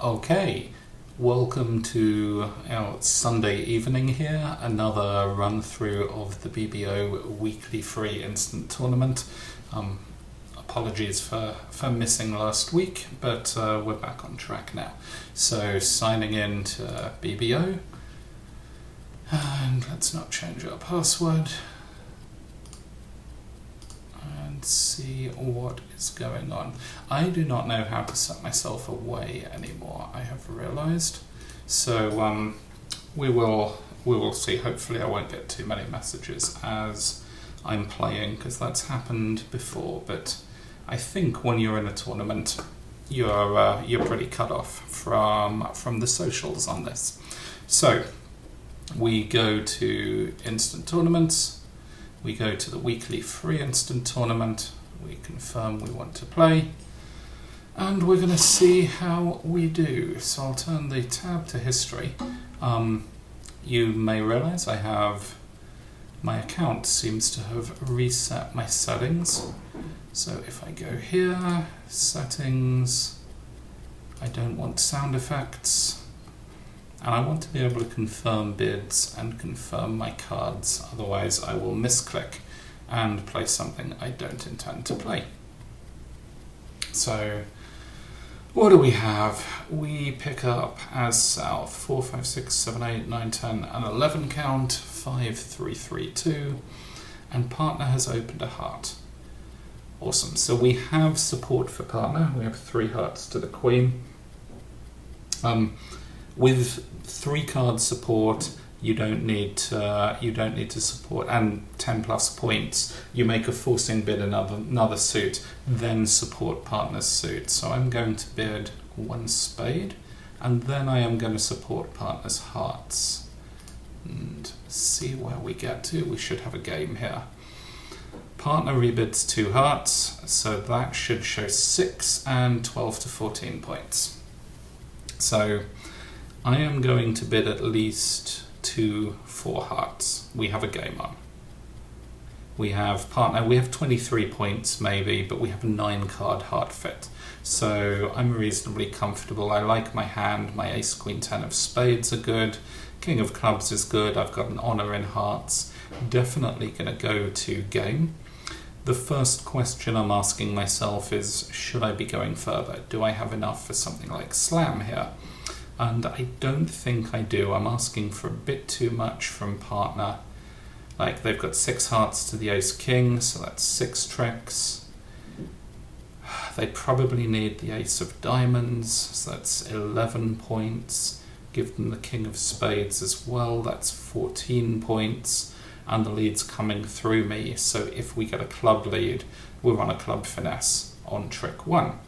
Okay, welcome to our Sunday evening here, another run through of the BBO weekly free instant tournament. Apologies for missing last week, but we're back on track now. So signing in to BBO, and let's not change our password and see what is going on. I do not know how to set myself away anymore, I have realised. So we will see. Hopefully I won't get too many messages as I'm playing, because that's happened before, but I think when you're in a tournament you're pretty cut off from the socials on this. So we go to instant tournaments. We go to the weekly free instant tournament, we confirm we want to play, and we're going to see how we do. So I'll turn the tab to history. You may realise my account seems to have reset my settings. So if I go here, settings, I don't want sound effects, and I want to be able to confirm bids and confirm my cards, otherwise I will misclick and play something I don't intend to play. So what do we have? We pick up as south 4, 5, 6, 7, 8, 9, 10 and 11 count, 5, 3, 3, 2, and partner has opened a heart. Awesome. So we have support for partner. We have 3 hearts to the queen. With 3 card support, you don't need to support, and 10 plus points. You make a forcing bid another suit, then support partner's suit. So I'm going to bid 1 spade, and then I am going to support partner's hearts, and see where we get to. We should have a game here. Partner rebids 2 hearts, so that should show 6 and 12 to 14 points. So I am going to bid at least 2 4 hearts. We have a game on. We have partner, we have 23 points maybe, but we have a 9 card heart fit. So I'm reasonably comfortable. I like my hand. My ace, queen, 10 of spades are good. King of clubs is good. I've got an honor in hearts. Definitely going to go to game. The first question I'm asking myself is, should I be going further? Do I have enough for something like slam here? And I don't think I do. I'm asking for a bit too much from partner. Like, they've got 6 hearts to the ace king, so that's 6 tricks. They probably need the ace of diamonds, so that's 11 points. Give them the king of spades as well, that's 14 points. And the lead's coming through me, so if we get a club lead, we're on a club finesse on trick 1.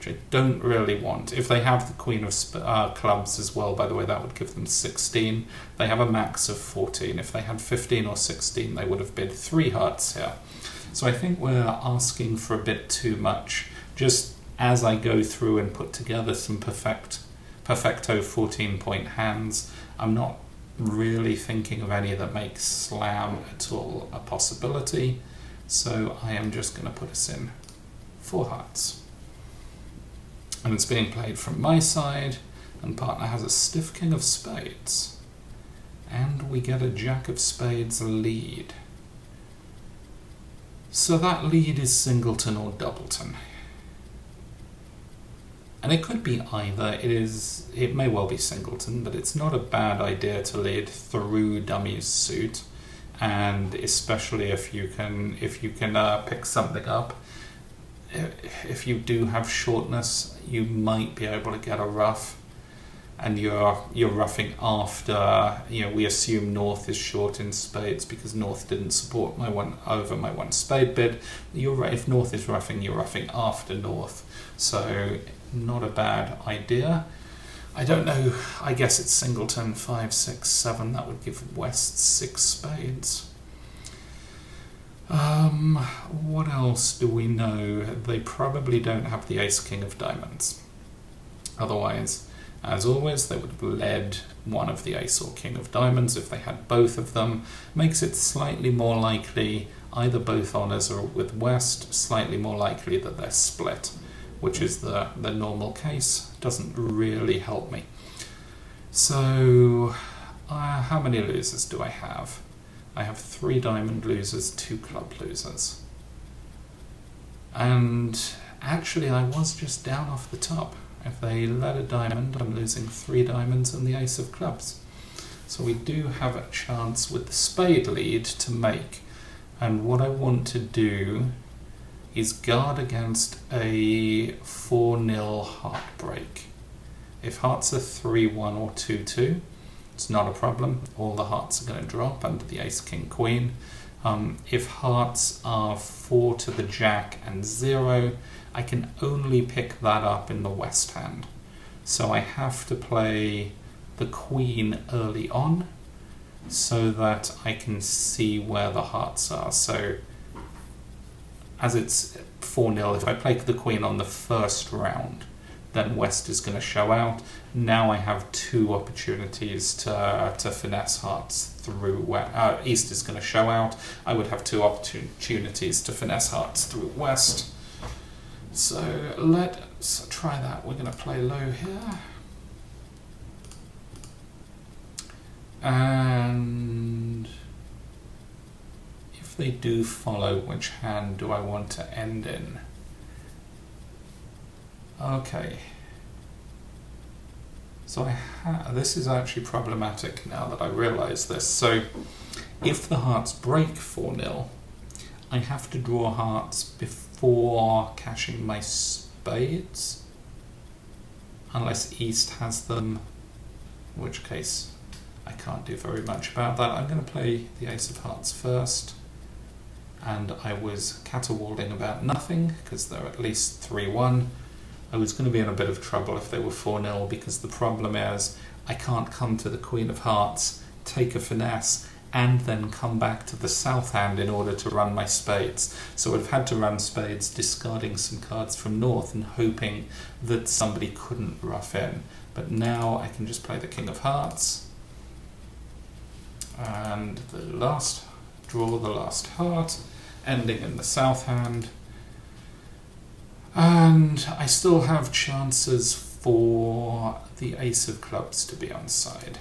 I don't really want. If they have the queen of clubs as well, by the way, that would give them 16. They have a max of 14. If they had 15 or 16, they would have bid 3 hearts here. So I think we're asking for a bit too much. Just as I go through and put together some perfecto 14-point hands, I'm not really thinking of any that make slam at all a possibility. So I am just going to put us in 4 hearts. And it's being played from my side, and partner has a stiff king of spades. And we get a jack of spades lead. So that lead is singleton or doubleton. And it could be either. It may well be singleton, but it's not a bad idea to lead through dummy's suit, and especially if you can pick something up. If you do have shortness, you might be able to get a ruff, and you're ruffing after. We assume North is short in spades because North didn't support my 1 spade bid. If North is ruffing, you're ruffing after North, so not a bad idea. I don't know. I guess it's singleton 5, 6, 7. That would give West 6 spades. What else do we know? They probably don't have the ace king of diamonds. Otherwise, as always, they would have led one of the ace or king of diamonds. If they had both of them, makes it slightly more likely either both honors or with West, slightly more likely that they're split. which is the normal case. Doesn't really help me. So, how many losers do I have? I have 3 diamond losers, 2 club losers. And actually I was just down off the top. If they let a diamond, I'm losing 3 diamonds and the ace of clubs. So we do have a chance with the spade lead to make. And what I want to do is guard against a 4-0 heartbreak. If hearts are 3-1 or 2-2, it's not a problem. All the hearts are going to drop under the ace, king, queen. If hearts are 4 to the jack and 0, I can only pick that up in the west hand. So I have to play the queen early on so that I can see where the hearts are. So as it's 4-0, if I play the queen on the first round, then west is going to show out. Now I have 2 opportunities to finesse hearts through east is going to show out. I would have 2 opportunities to finesse hearts through west. So let's try that. We're going to play low here. And if they do follow, which hand do I want to end in? Okay. So this is actually problematic now that I realise this. So if the hearts break 4-0, I have to draw hearts before cashing my spades, unless east has them, in which case I can't do very much about that. I'm going to play the ace of hearts first, and I was caterwauling about nothing because they're at least 3-1. I was going to be in a bit of trouble if they were 4-0, because the problem is I can't come to the queen of hearts, take a finesse, and then come back to the south hand in order to run my spades. So I'd have had to run spades, discarding some cards from north and hoping that somebody couldn't rough in. But now I can just play the king of hearts, and draw the last heart, ending in the south hand. And I still have chances for the ace of clubs to be on side.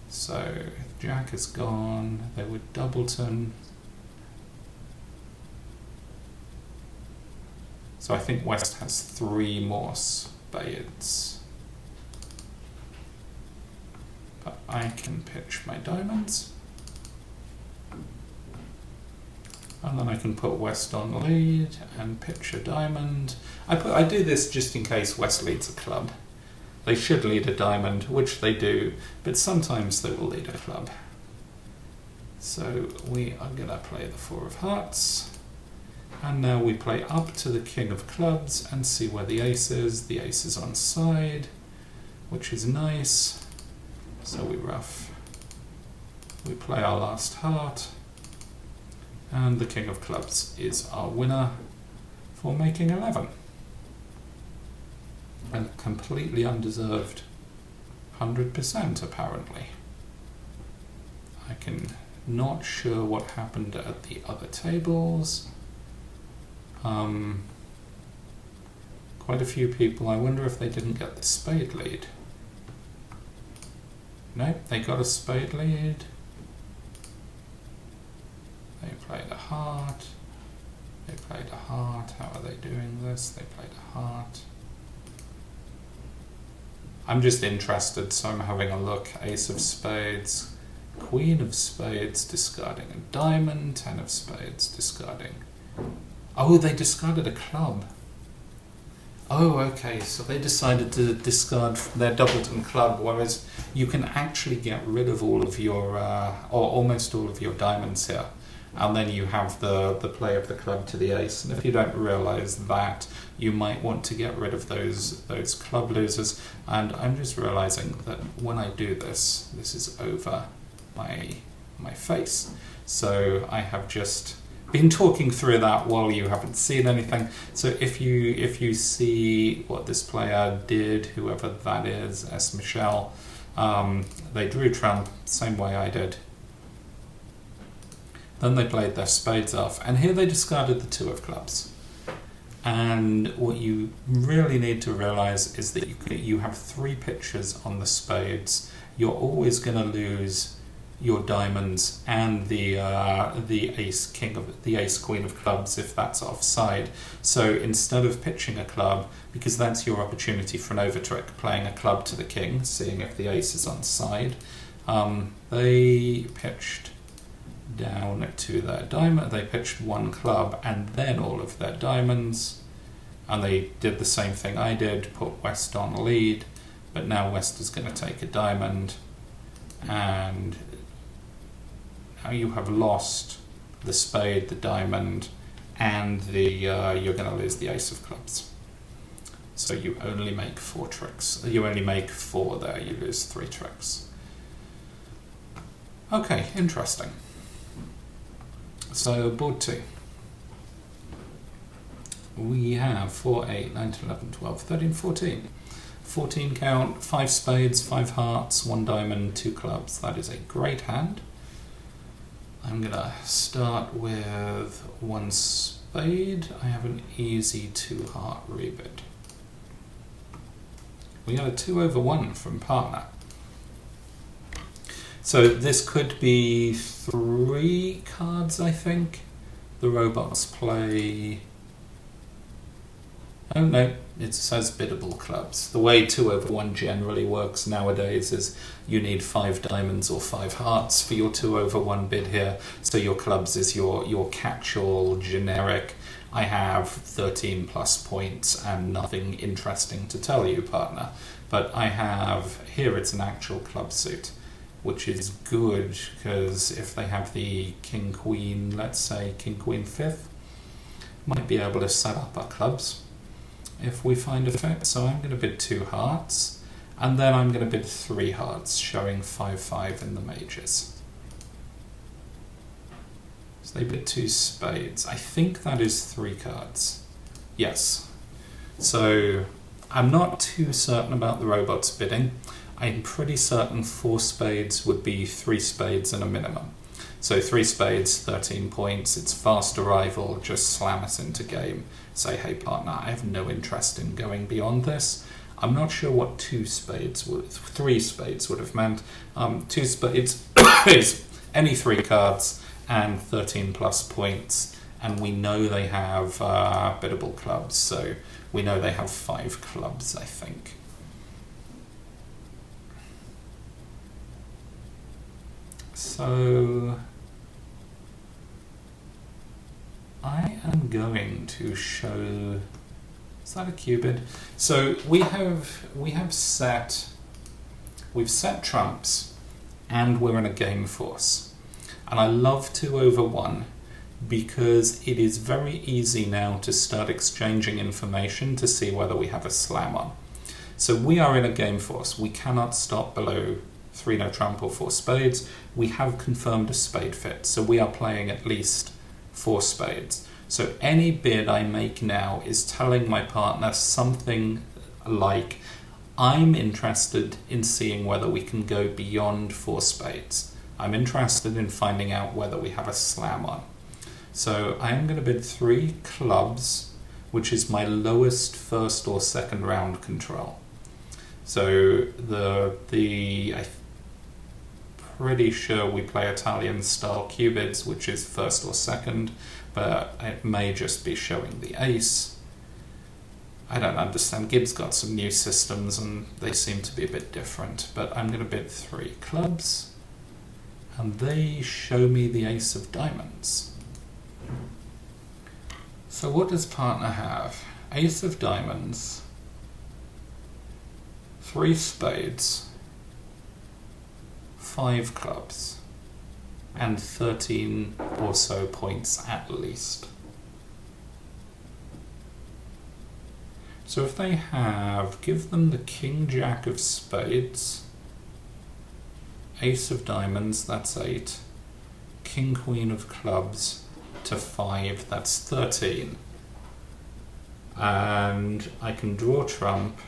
So jack is gone, they would doubleton. So I think west has 3 more spades. But I can pitch my diamonds. And then I can put west on lead and pitch a diamond. I do this just in case west leads a club. They should lead a diamond, which they do, but sometimes they will lead a club. So we are going to play the 4 of hearts. And now we play up to the king of clubs and see where the ace is. The ace is on side, which is nice. So we rough. We play our last heart. And the king of clubs is our winner for making 11. And completely undeserved 100% apparently. I can not sure what happened at the other tables. Quite a few people, I wonder if they didn't get the spade lead. Nope, they got a spade lead. They played a heart. They played a heart. How are they doing this? They played a heart. I'm just interested, so I'm having a look. Ace of spades, queen of spades, discarding a diamond, 10 of spades, discarding. Oh, they discarded a club. Oh, okay, so they decided to discard their doubleton club, whereas you can actually get rid of all of your, or almost all of your diamonds here. And then you have the play of the club to the ace. And if you don't realise that, you might want to get rid of those club losers. And I'm just realising that when I do this, this is over my face. So I have just been talking through that while you haven't seen anything. So if you see what this player did, whoever that is, S. Michelle, they drew trump, same way I did. Then they played their spades off, and here they discarded the 2 of clubs. And what you really need to realize is that you have 3 pitches on the spades. You're always going to lose your diamonds and the ace queen of clubs if that's offside. So instead of pitching a club, because that's your opportunity for an over trick, playing a club to the king, seeing if the ace is onside, they pitched down to their diamond. They pitched 1 club and then all of their diamonds, and they did the same thing I did, put West on lead, but now West is going to take a diamond, and now you have lost the spade, the diamond, and you're going to lose the ace of clubs. So you only make 4 tricks. You only make 4 there, you lose 3 tricks. Okay, interesting. So board 2. We have 4, 8, 9, 10, 11, 12, 13, 14. 14 count, 5 spades, 5 hearts, 1 diamond, 2 clubs. That is a great hand. I'm going to start with 1 spade. I have an easy 2 heart rebid. We got a 2/1 from partner. So this could be 3 cards, I think. The robots play... Oh no, it says biddable clubs. The way 2/1 generally works nowadays is you need 5 diamonds or 5 hearts for your 2/1 bid here. So your clubs is your catch-all generic, I have 13 plus points and nothing interesting to tell you, partner. But I have, here it's an actual club suit, which is good because if they have the king-queen, let's say king-queen 5th, might be able to set up our clubs if we find a fit. So I'm going to bid 2 hearts, and then I'm going to bid 3 hearts, showing 5-5 in the majors. So they bid 2 spades. I think that is 3 cards. Yes. So I'm not too certain about the robots bidding. I'm pretty certain 4 spades would be 3 spades and a minimum. So 3 spades, 13 points, it's fast arrival, just slam us into game. Say, hey partner, I have no interest in going beyond this. I'm not sure what 3 spades would have meant. 2 spades is any 3 cards and 13 plus points, and we know they have biddable clubs, so we know they have 5 clubs, I think. So I am going to show, is that a cubid? So we've set trumps and we're in a game force. And I love 2/1 because it is very easy now to start exchanging information to see whether we have a slam on. So we are in a game force. We cannot stop below 3 no trump or 4 spades. We have confirmed a spade fit, so we are playing at least 4 spades. So any bid I make now is telling my partner something like, I'm interested in seeing whether we can go beyond 4 spades. I'm interested in finding out whether we have a slam on. So I am going to bid 3 clubs, which is my lowest first or second round control. So I'm pretty sure we play Italian style cubids, which is first or second, but it may just be showing the ace. I don't understand. Gibbs got some new systems and they seem to be a bit different, but I'm going to bid 3 clubs. And they show me the ace of diamonds. So what does partner have? Ace of diamonds, 3 spades, 5 clubs, and 13 or so points at least. So if they have, give them the king jack of spades, ace of diamonds, that's 8, king queen of clubs to 5, that's 13. And I can draw trump.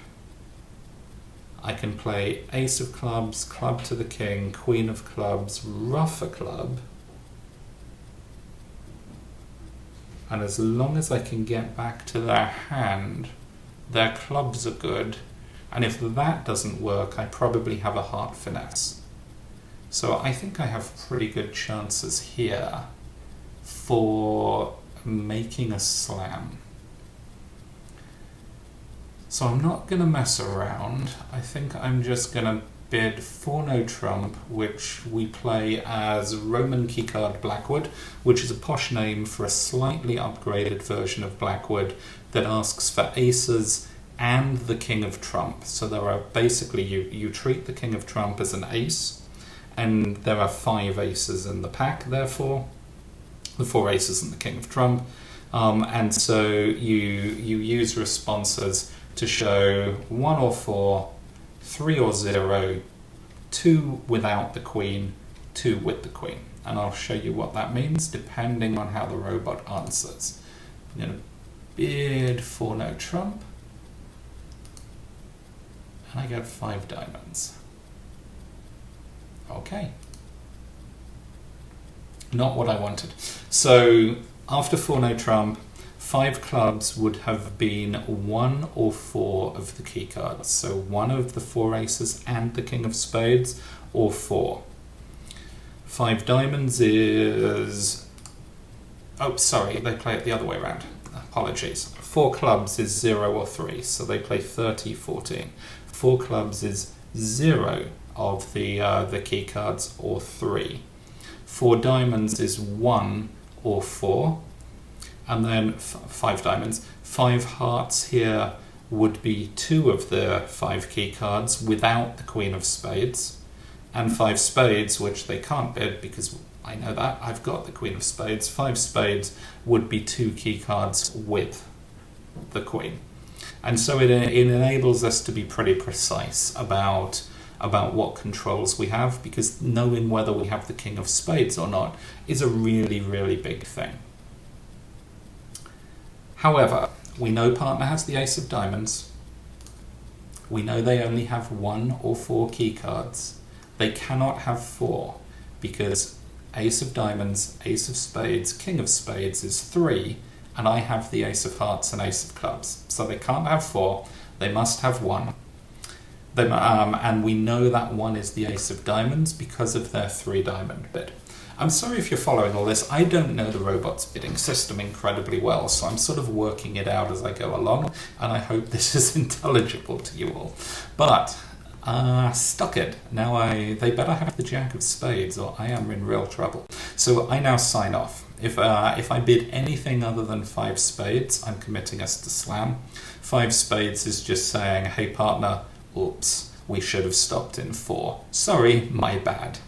I can play ace of clubs, club to the king, queen of clubs, ruff a club. and as long as I can get back to their hand, their clubs are good, and if that doesn't work, I probably have a heart finesse. So I think I have pretty good chances here for making a slam. So I'm not going to mess around. I think I'm just going to bid 4 no trump, which we play as Roman keycard Blackwood, which is a posh name for a slightly upgraded version of Blackwood that asks for aces and the king of trump. So there are basically, you treat the king of trump as an ace, and there are 5 aces in the pack, therefore, the 4 aces and the king of trump. And so you use responses to show 1 or 4, 3 or 0, 2 without the queen, 2 with the queen. And I'll show you what that means depending on how the robot answers. I'm going to bid 4 no trump, and I get 5 diamonds. Okay. Not what I wanted. So after 4 no trump, 5 clubs would have been 1 or 4 of the key cards. So 1 of the 4 aces and the king of spades, or 4. 5 diamonds is... Oh, sorry, they play it the other way around. Apologies. 4 clubs is 0 or 3, so they play 30, 14. 4 clubs is 0 of the key cards, or 3. 4 diamonds is 1 or 4. And then 5 diamonds. 5 hearts here would be 2 of the 5 key cards without the queen of spades. And 5 spades, which they can't bid because I know that, I've got the queen of spades. 5 spades would be 2 key cards with the queen. And so it enables us to be pretty precise about what controls we have, because knowing whether we have the king of spades or not is a really, really big thing. However, we know partner has the ace of diamonds. We know they only have 1 or 4 key cards. They cannot have 4 because ace of diamonds, ace of spades, king of spades is 3, and I have the ace of hearts and ace of clubs. So they can't have 4, they must have 1. And we know that 1 is the ace of diamonds because of their 3 diamond bid. I'm sorry if you're following all this. I don't know the robot's bidding system incredibly well, so I'm sort of working it out as I go along, and I hope this is intelligible to you all. But, stuck it. Now they better have the jack of spades, or I am in real trouble. So I now sign off. If I bid anything other than 5 spades, I'm committing us to slam. 5 spades is just saying, hey partner, oops, we should have stopped in 4. Sorry, my bad.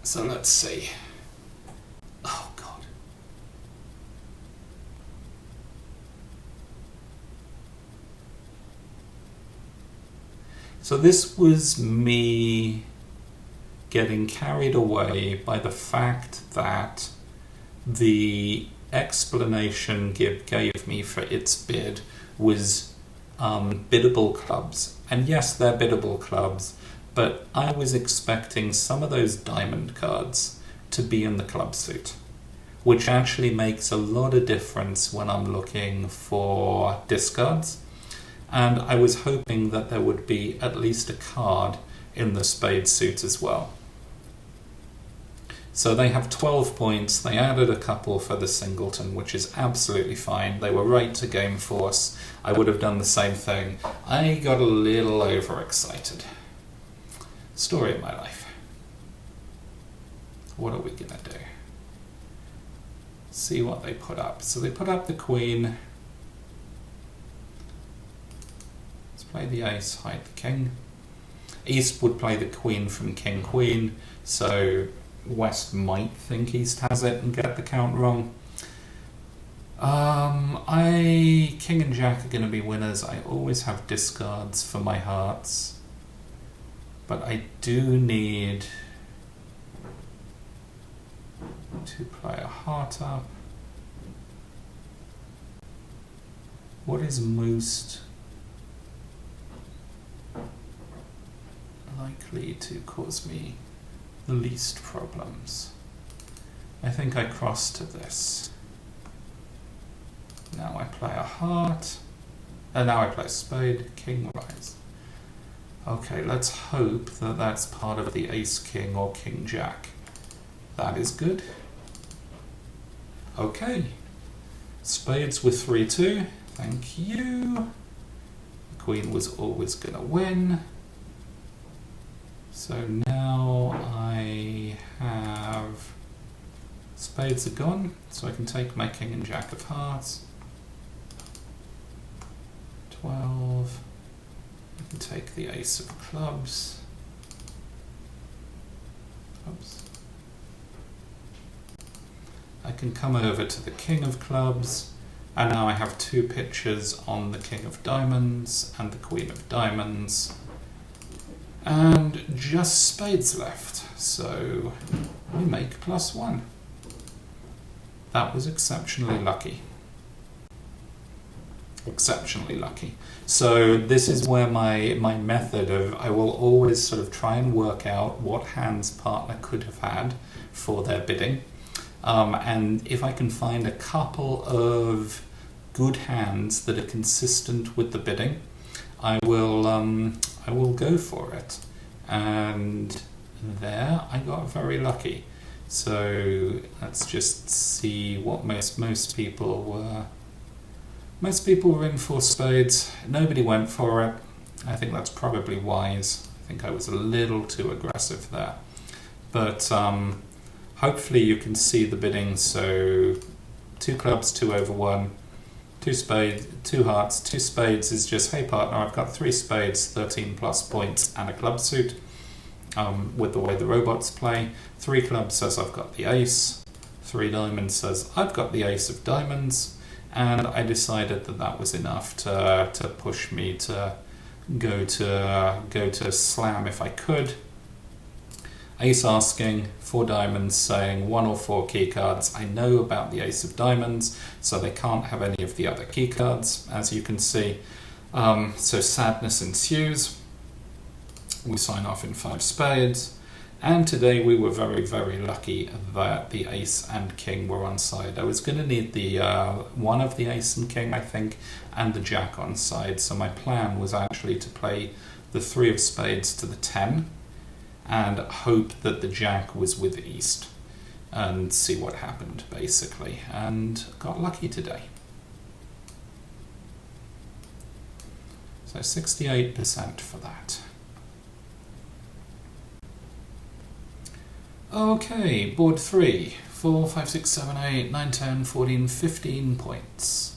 So let's see. Oh, God. So this was me getting carried away by the fact that the explanation Gib gave me for its bid was biddable clubs. And yes, they're biddable clubs, but I was expecting some of those diamond cards to be in the club suit, which actually makes a lot of difference when I'm looking for discards. And I was hoping that there would be at least a card in the spade suit as well. So they have 12 points. They added a couple for the singleton, which is absolutely fine. They were right to game force. I would have done the same thing. I got a little overexcited. Story of my life. What are we gonna do? See what they put up. So they put up the queen. Let's play the ace, hide the king. East would play the queen from king queen, so West might think East has it and get the count wrong. King and Jack are going to be winners. I always have discards for my hearts, but I do need to play a heart up. What is most likely to cause me the least problems? I think I cross to this. Now I play a heart. And now I play spade, king, rise. Okay, let's hope that that's part of the ace, king, or king, jack. That is good. Okay. Spades with 3-2. Thank you. The queen was always going to win. So now I have... Spades are gone, so I can take my king and jack of hearts. 12. I can take the ace of clubs. Oops. I can come over to the king of clubs, and now I have 2 pictures on the king of diamonds and the queen of diamonds, and just spades left, so we make +1. That was exceptionally lucky. Exceptionally lucky. So this is where my method of, I will always sort of try and work out what hands partner could have had for their bidding. And if I can find a couple of good hands that are consistent with the bidding, I will go for it. And there I got very lucky. So let's just see what most people were. Most people were in for spades. Nobody went for it. I think that's probably wise. I think I was a little too aggressive there. But hopefully you can see the bidding. So 2 clubs, 2 over 1, 2 spades, 2 hearts, 2 spades is just, hey partner, I've got 3 spades, 13 plus points, and a club suit. With the way the robots play. 3 clubs says I've got the ace. 3 diamonds says I've got the ace of diamonds. And I decided that that was enough to push me to go to slam if I could. Ace asking, 4 diamonds saying 1 or 4 key cards. I know about the ace of diamonds, so they can't have any of the other key cards, as you can see. So sadness ensues. We sign off in 5 spades. And today we were very, very lucky that the ace and king were on side. I was going to need the one of the ace and king, I think, and the jack on side. So my plan was actually to play the 3 of spades to the 10 and hope that the jack was with east and see what happened, basically. And got lucky today. So 68% for that. Okay, board 3, 4, 5, 6, 7, 8, 9, 10, 14, 15 points.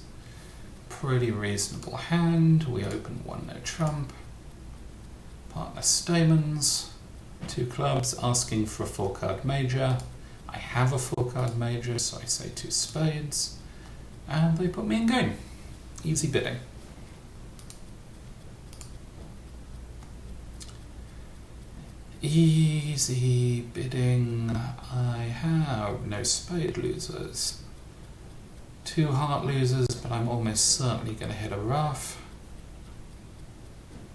Pretty reasonable hand. We open 1, no trump. Partner stamens. 2 clubs, asking for a 4-card major. I have a 4-card major, so I say 2 spades. And they put me in game. Easy bidding. Easy bidding. I have no spade losers. 2 heart losers, but I'm almost certainly going to hit a rough.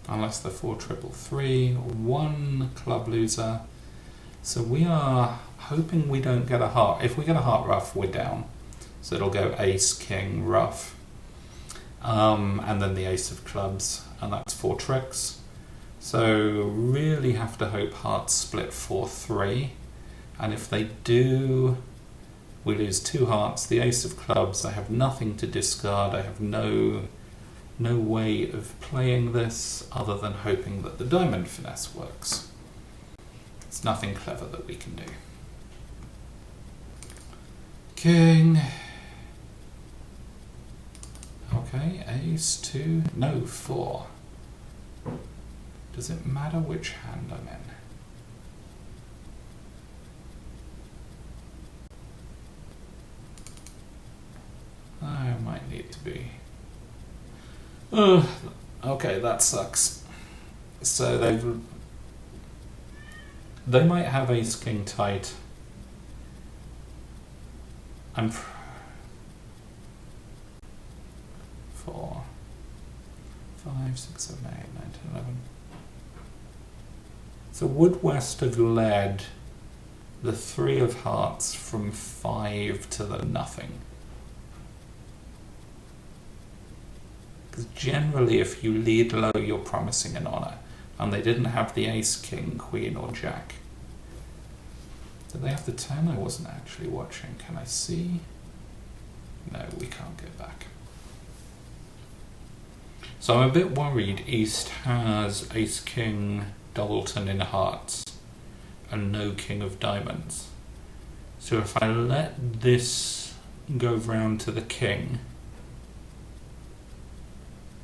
Unless they're 4 triple 3. 1 club loser. So we are hoping we don't get a heart. If we get a heart rough, we're down. So it'll go ace, king, rough. And then the ace of clubs. And that's 4 tricks. So really have to hope hearts split 4-3, and if they do, we lose 2 hearts, the ace of clubs. I have nothing to discard. I have no way of playing this other than hoping that the diamond finesse works. It's nothing clever that we can do. King. Okay, ace, 2, no, 4. Does it matter which hand I'm in? I might need to be... okay, that sucks. So they might have ace king tight. I'm 4, 5, 6, 7, 8, 9, 10, 11. So would West have led the 3 of hearts from 5 to the nothing. Because generally if you lead low, you're promising an honour. And they didn't have the ace, king, queen or jack. Did they have the 10? I wasn't actually watching. Can I see? No, we can't go back. So I'm a bit worried East has ace, king, doubleton in hearts and no king of diamonds. So if I let this go round to the king,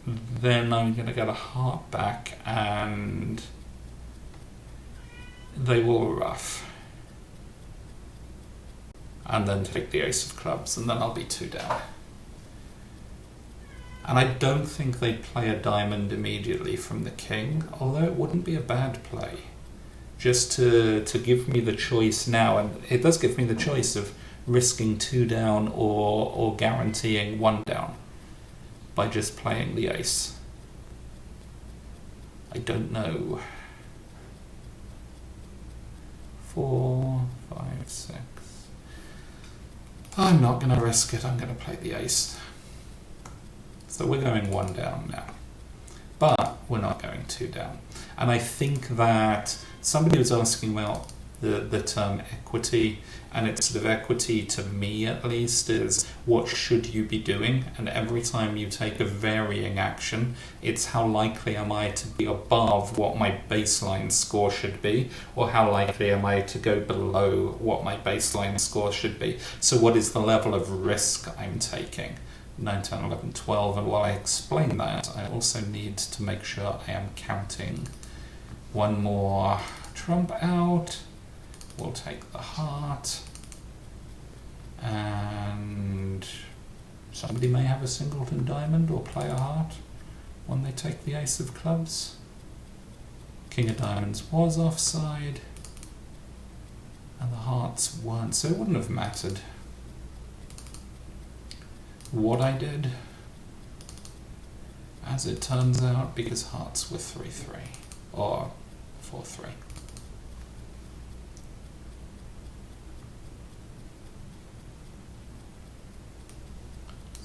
then I'm going to get a heart back and they will ruff. And then take the ace of clubs, and then I'll be 2 down. And I don't think they'd play a diamond immediately from the king, although it wouldn't be a bad play. Just to give me the choice now, and it does give me the choice of risking 2 down or guaranteeing 1 down by just playing the ace. I don't know. 4, 5, 6. I'm not going to risk it, I'm going to play the ace. So we're going 1 down now. But we're not going 2 down. And I think that somebody was asking about the term equity, and it's sort of equity to me at least is what should you be doing, and every time you take a varying action, it's how likely am I to be above what my baseline score should be, or how likely am I to go below what my baseline score should be. So what is the level of risk I'm taking? 9, 10, 11, 12, and while I explain that, I also need to make sure I am counting one more trump out. We'll take the heart, and somebody may have a singleton diamond or play a heart when they take the ace of clubs. King of diamonds was offside, and the hearts weren't, so it wouldn't have mattered what I did, as it turns out, because hearts were 3-3 or 4-3.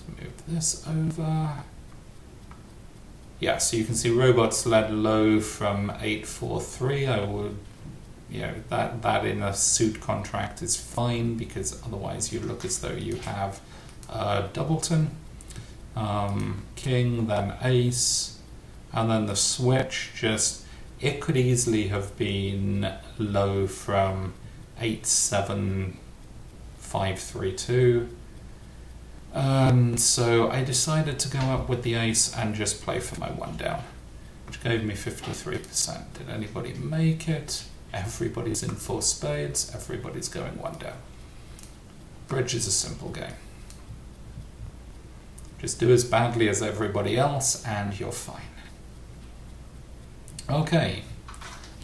Move this over. Yeah, so you can see robots led low from 8-4-3. I would, that in a suit contract is fine, because otherwise you look as though you have doubleton, king, then ace, and then the switch. It could easily have been low from 8-7-5-3-2. So I decided to go up with the ace and just play for my 1 down, which gave me 53%. Did anybody make it? Everybody's in 4 spades, everybody's going 1 down. Bridge is a simple game. Just do as badly as everybody else and you're fine. Okay,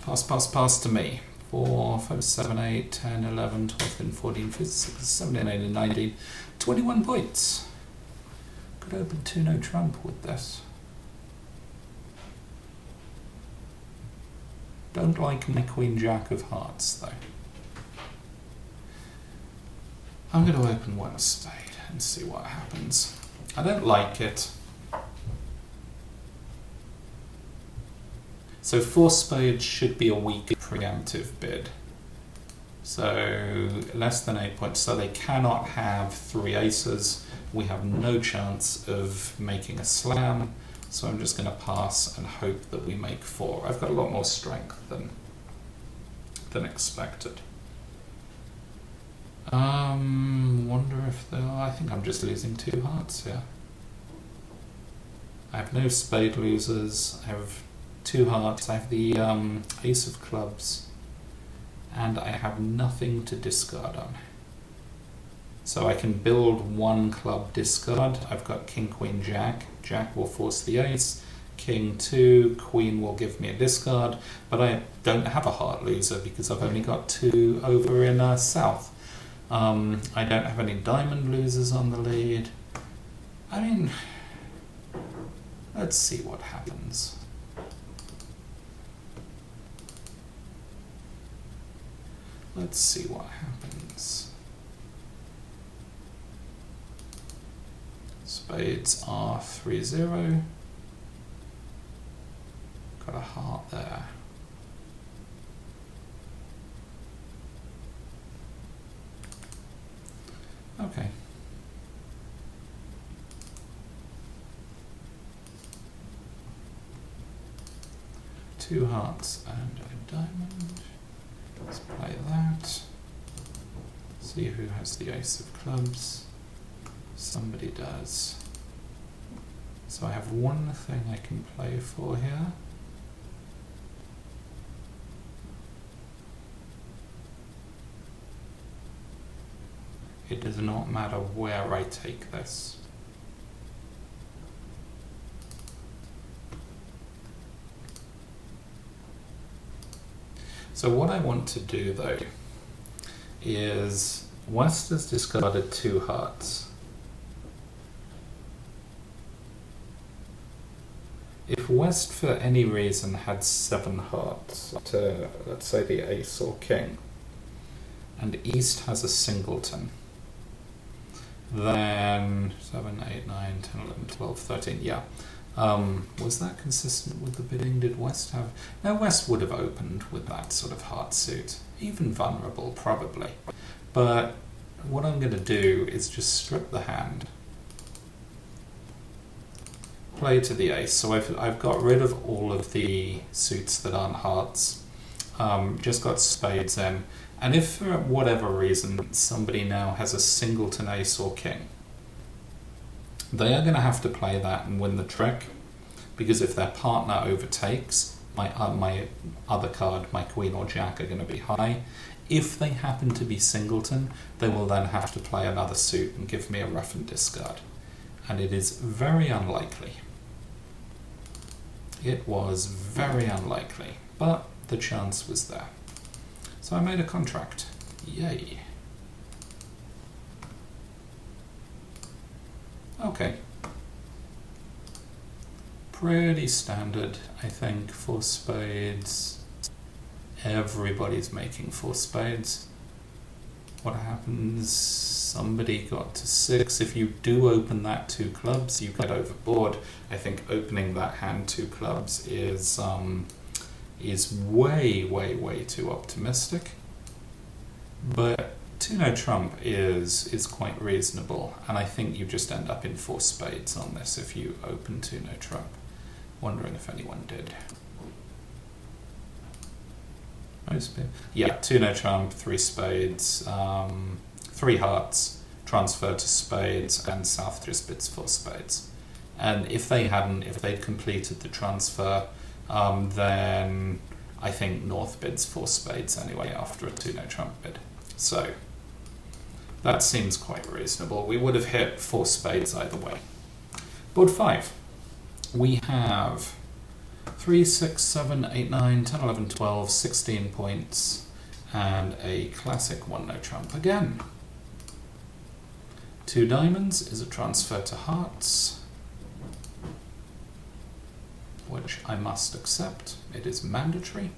pass to me. 4, 5, 7, 8, 10, 11, 12, 13, 14, 15, 16, 17, 18, 19, 21 points. Could open 2 no trump with this. Don't like my queen jack of hearts though. I'm going to open 1 spade and see what happens. I don't like it. So 4 spades should be a weak preemptive bid. So less than 8 points. So they cannot have 3 aces. We have no chance of making a slam. So I'm just going to pass and hope that we make 4. I've got a lot more strength than expected. Wonder if there are, I think I'm just losing 2 hearts here. I have no spade losers. I have 2 hearts. I have the ace of clubs, and I have nothing to discard on. So I can build 1 club discard. I've got king, queen, jack. Jack will force the ace. King 2, queen will give me a discard, but I don't have a heart loser because I've only got 2 over in south. I don't have any diamond losers on the lead. I mean, let's see what happens. let's see what happens. Spades are 3-0. Got a heart there. Okay. Two hearts and a diamond. Let's play that. See who has the ace of clubs. Somebody does. So I have one thing I can play for here. It does not matter where I take this. So what I want to do though is West has discarded two hearts. If West for any reason had 7 hearts to, let's say, the ace or king, and East has a singleton, then 7, 8, 9, 10, 11, 12, 13, yeah. Was that consistent with the bidding? Did West have... No, West would have opened with that sort of heart suit. Even vulnerable, probably. But what I'm going to do is just strip the hand. Play to the ace. So I've got rid of all of the suits that aren't hearts. Just got spades in. And if for whatever reason somebody now has a singleton ace or king, they are going to have to play that and win the trick, because if their partner overtakes, my other card, my queen or jack, are going to be high. If they happen to be singleton, they will then have to play another suit and give me a rough and discard. And it is very unlikely. It was very unlikely, but the chance was there. So I made a contract. Yay. Okay. Pretty standard, I think, for spades. Everybody's making 4 spades. What happens? Somebody got to 6. If you do open that 2 clubs, you get overboard. I think opening that hand 2 clubs is way, way, way too optimistic. But 2-no trump is quite reasonable, and I think you just end up in 4 spades on this if you open 2-no trump. Wondering if anyone did. Most people. Yeah, 2-no trump, 3 spades, 3 hearts, transfer to spades, and South just bids 4 spades. And if they'd completed the transfer, then I think North bids 4 spades anyway after a 2-no trump bid. So that seems quite reasonable. We would have hit 4 spades either way. Board 5. We have 3, 6, 7, 8, 9, 10, 11, 12, 16 points, and a classic 1-no trump again. 2 diamonds is a transfer to hearts, which I must accept. It is mandatory.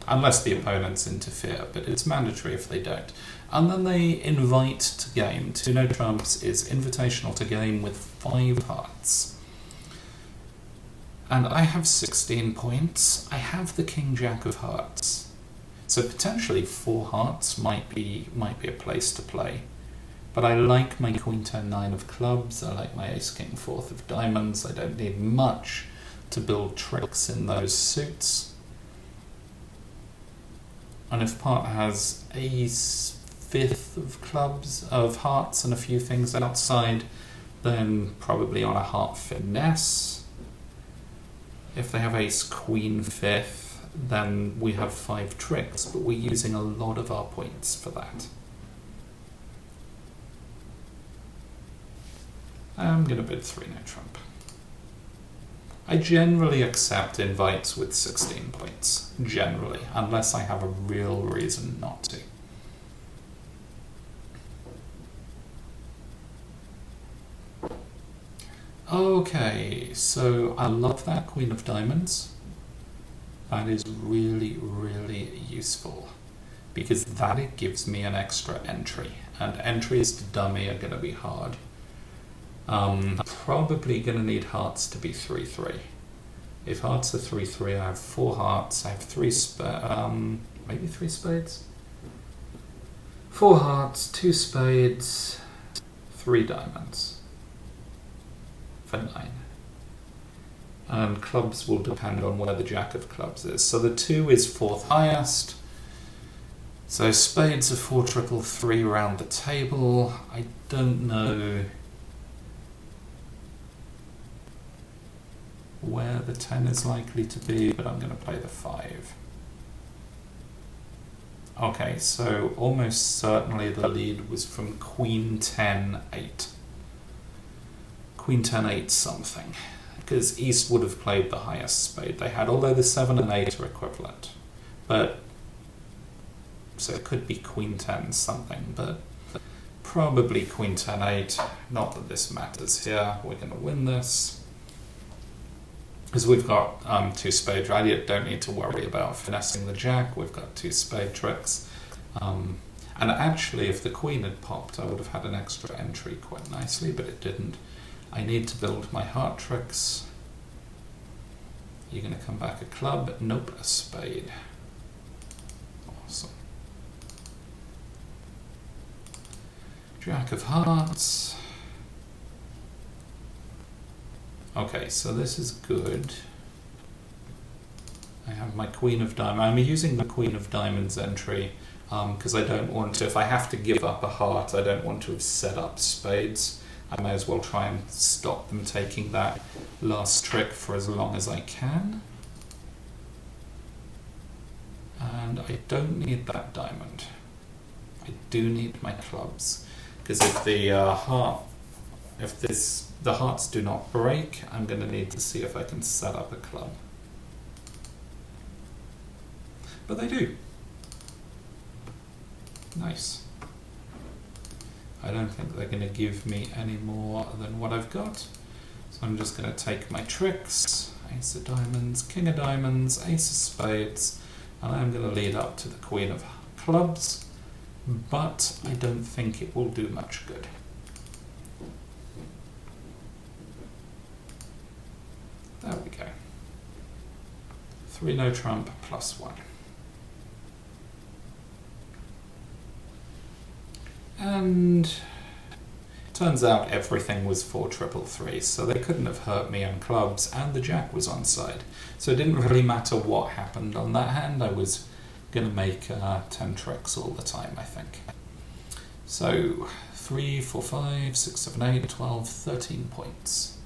Unless the opponents interfere, but it's mandatory if they don't. And then they invite to game. 2-no trumps is invitational to game with 5 hearts. And I have 16 points. I have the king jack of hearts. So potentially 4 hearts might be a place to play. But I like my queen 10 9 of clubs. I like my ace king 4th of diamonds. I don't need much to build tricks in those suits. And if partner has ace 5th of clubs, of hearts, and a few things outside, then probably on a heart finesse. If they have ace queen 5th, then we have 5 tricks, but we're using a lot of our points for that. I'm going to bid 3-no trump. I generally accept invites with 16 points, generally, unless I have a real reason not to. Okay, so I love that queen of diamonds. That is really, really useful. because that it gives me an extra entry, and entries to dummy are going to be hard. Probably going to need hearts to be 3-3. If hearts are 3-3, I have 4 hearts, I have 3 maybe 3 spades? 4 hearts, 2 spades, 3 diamonds for 9. And clubs will depend on where the jack of clubs is. So the 2 is 4th highest. So spades are 4 triple 3 round the table. I don't know where the 10 is likely to be, but I'm going to play the 5. Okay, so almost certainly the lead was from Queen 10 8. Queen 10 8 something, because East would have played the highest spade they had, although the 7 and 8 are equivalent. But so it could be Queen 10 something, but probably Queen 10 8. Not that this matters here. We're going to win this. Because we've got 2 spade value, don't need to worry about finessing the jack. We've got 2 spade tricks. And actually, if the queen had popped, I would have had an extra entry quite nicely, but it didn't. I need to build my heart tricks. You're going to come back a club. Nope, a spade. Awesome. Jack of hearts. Okay, so this is good. I have my Queen of Diamonds. I'm using the Queen of Diamonds entry because I don't want to, if I have to give up a heart, I don't want to have set up spades. I may as well try and stop them taking that last trick for as long as I can. And I don't need that diamond. I do need my clubs, because if the the hearts do not break, I'm going to need to see if I can set up a club. But they do. Nice. I don't think they're going to give me any more than what I've got. So I'm just going to take my tricks. Ace of diamonds, king of diamonds, ace of spades, and I'm going to lead up to the queen of clubs, but I don't think it will do much good. There we go. 3 no trump plus 1. And turns out everything was 4 triple 3, so they couldn't have hurt me on clubs, and the jack was onside. So it didn't really matter what happened on that hand. I was going to make 10 tricks all the time, I think. So 3, 4, 5, 6, 7, 8, 12, 13 points.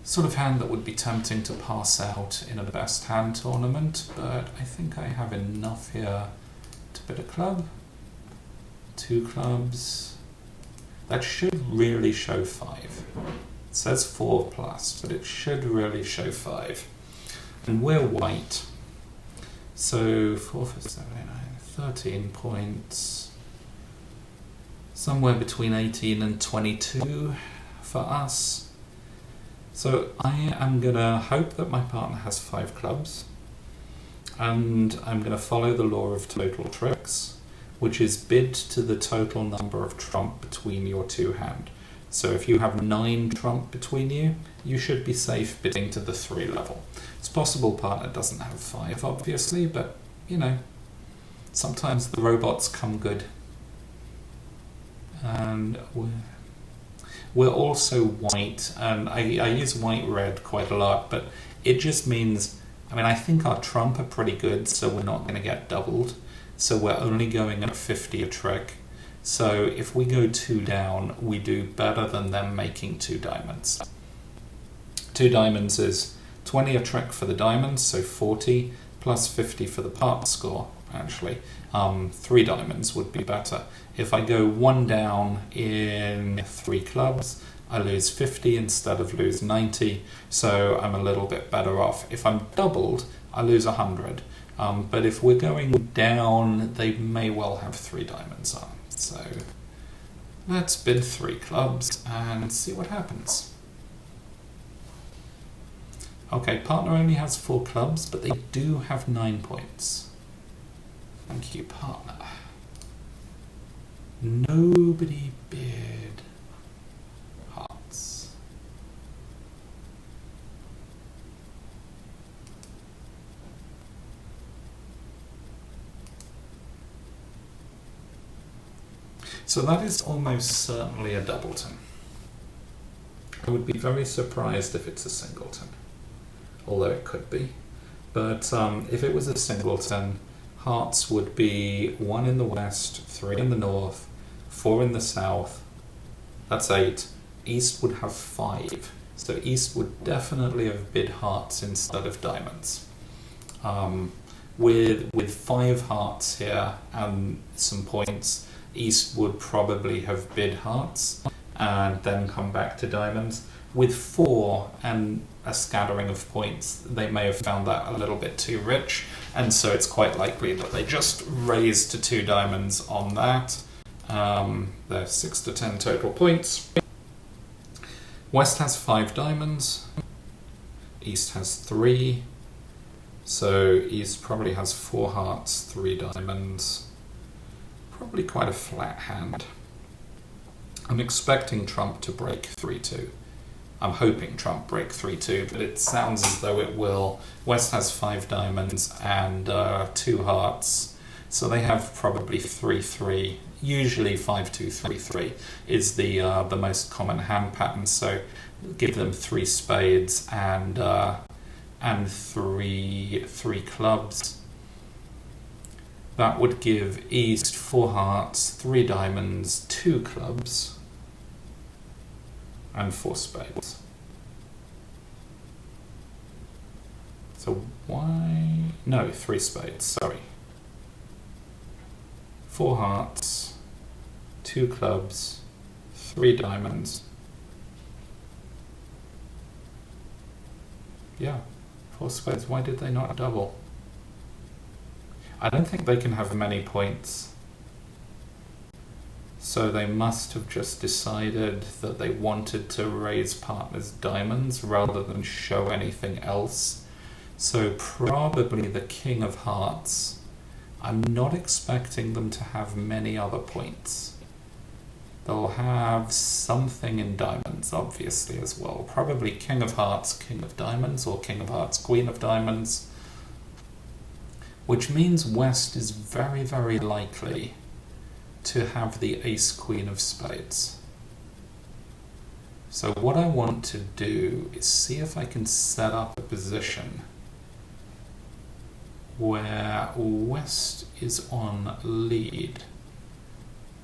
Sort of hand that would be tempting to pass out in a best hand tournament, but I think I have enough here to bid a club. 2 clubs. That should really show 5. It says 4 plus, but it should really show 5. And we're white. So 4, 5, 7, 8, 9, 13 points. Somewhere between 18 and 22 for us. So I am going to hope that my partner has 5 clubs. And I'm going to follow the law of total tricks, which is bid to the total number of trump between your 2 hand. So if you have 9 trump between you, you should be safe bidding to the 3 level. It's possible partner doesn't have 5, obviously, but, you know, sometimes the robots come good. And we're also white, and I use white-red quite a lot, but it just means, I mean, I think our trump are pretty good, so we're not going to get doubled. So we're only going at 50 a trick. So if we go 2 down, we do better than them making 2 diamonds. 2 diamonds is 20 a trick for the diamonds, so 40, plus 50 for the part score, actually. 3 diamonds would be better. If I go 1 down in 3 clubs, I lose 50 instead of lose 90, so I'm a little bit better off. If I'm doubled, I lose 100. But if we're going down, they may well have 3 diamonds on. So let's bid 3 clubs and see what happens. Okay, partner only has 4 clubs, but they do have 9 points. Thank you, partner. Nobody bid hearts. So that is almost certainly a doubleton. I would be very surprised if it's a singleton, although it could be. But if it was a singleton, hearts would be 1 in the west, 3 in the north, 4 in the south. That's 8. East would have 5. So East would definitely have bid hearts instead of diamonds. With 5 hearts here and some points, East would probably have bid hearts and then come back to diamonds. With 4 and a scattering of points, they may have found that a little bit too rich, and so it's quite likely that they just raised to 2 diamonds on that. There's 6 to 10 total points. West has 5 diamonds. East has 3. So East probably has 4 hearts, 3 diamonds. Probably quite a flat hand. I'm expecting Trump to break 3-2. I'm hoping Trump break 3-2, but it sounds as though it will. West has 5 diamonds and 2 hearts, so they have probably 3-3. Usually 5-2-3-3 is the most common hand pattern. So give them 3 spades and 3 clubs. That would give East 4 hearts, 3 diamonds, 2 clubs, and 4 spades. So why? No, 3 spades, sorry. 4 hearts, 2 clubs, 3 diamonds. Yeah, 4 spades. Why did they not double? I don't think they can have many points. So they must have just decided that they wanted to raise partners' diamonds rather than show anything else. So probably the King of Hearts. I'm not expecting them to have many other points. They'll have something in diamonds, obviously, as well. Probably King of Hearts, King of Diamonds, or King of Hearts, Queen of Diamonds. Which means West is very, very likely to have the Ace Queen of Spades. So what I want to do is see if I can set up a position where West is on lead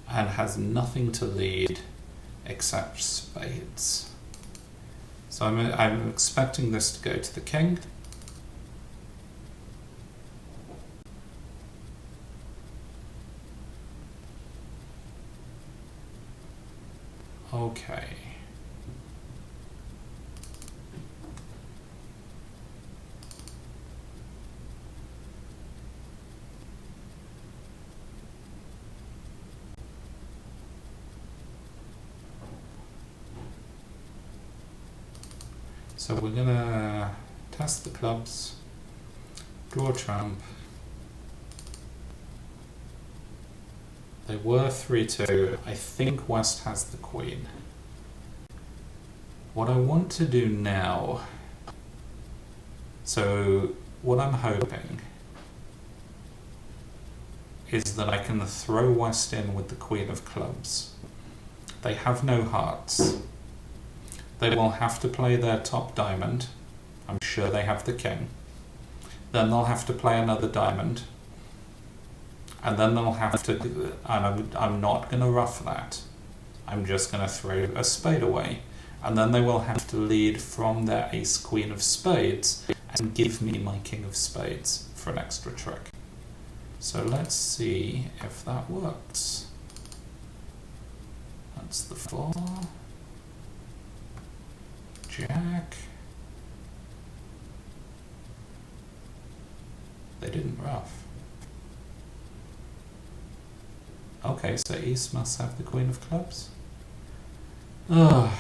and has nothing to lead except spades. So I'm expecting this to go to the king. Okay. So we're gonna test the clubs, draw trump. They were 3-2. I think West has the queen. What I want to do now, so what I'm hoping is that I can throw West in with the queen of clubs. They have no hearts. They will have to play their top diamond. I'm sure they have the king. Then they'll have to play another diamond. And then they'll have to, and I'm not going to ruff that. I'm just going to throw a spade away. And then they will have to lead from their ace queen of spades and give me my king of spades for an extra trick. So let's see if that works. That's the 4. Jack. They didn't ruff. Okay, so East must have the queen of clubs. Oh,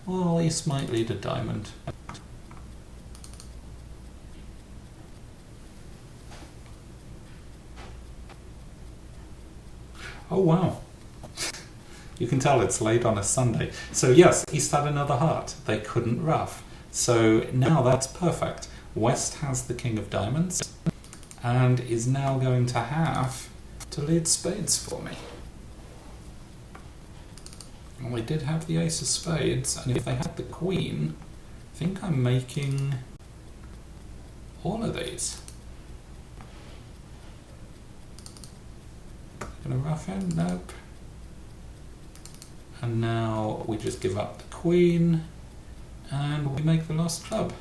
well, East might lead a diamond. Oh, wow. You can tell it's late on a Sunday. So yes, East had another heart. They couldn't ruff. So now that's perfect. West has the king of diamonds and is now going to have to lead spades for me. Well, they did have the ace of spades, and if they had the queen, I think I'm making all of these. Gonna ruff in? Nope. And now we just give up the queen, and we make the last club.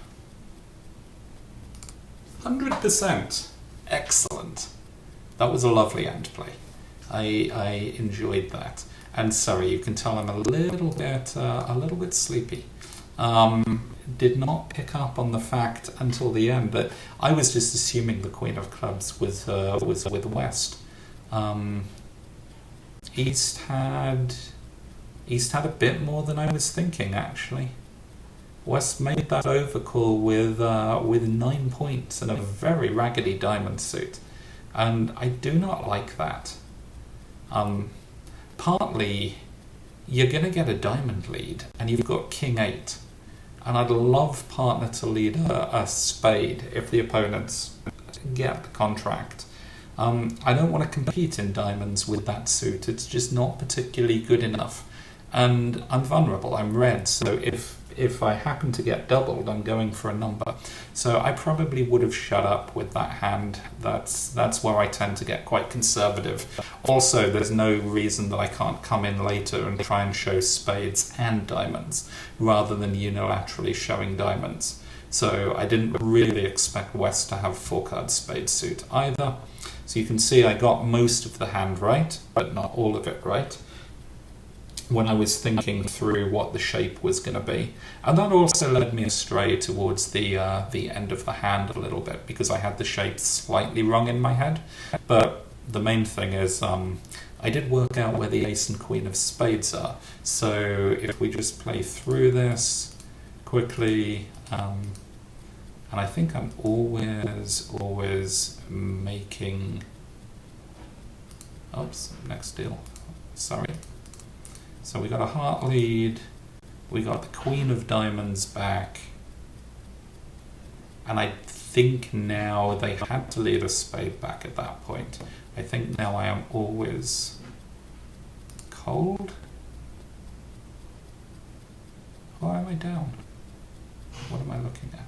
100%. Excellent. That was a lovely end play. I enjoyed that. And sorry, you can tell I'm a little bit sleepy. Did not pick up on the fact until the end that I was just assuming the queen of clubs was with West. East had a bit more than I was thinking, actually. West made that overcall with 9 points and a very raggedy diamond suit, and I do not like that. Partly, you're going to get a diamond lead, and you've got king 8, and I'd love partner to lead a spade if the opponents get the contract. I don't want to compete in diamonds with that suit. It's just not particularly good enough. And I'm vulnerable, I'm red, so if I happen to get doubled, I'm going for a number. So I probably would have shut up with that hand. That's where I tend to get quite conservative. Also, there's no reason that I can't come in later and try and show spades and diamonds, rather than unilaterally showing diamonds. So I didn't really expect West to have 4-card spade suit either. So you can see I got most of the hand right, but not all of it right, when I was thinking through what the shape was going to be. And that also led me astray towards the end of the hand a little bit, because I had the shape slightly wrong in my head. But the main thing is I did work out where the ace and queen of spades are. So if we just play through this quickly, and I think I'm always making... Oops, next deal. Sorry. So we got a heart lead, we got the queen of diamonds back, and I think now they had to lead a spade back at that point. I think now I am always cold. Why am I down? What am I looking at?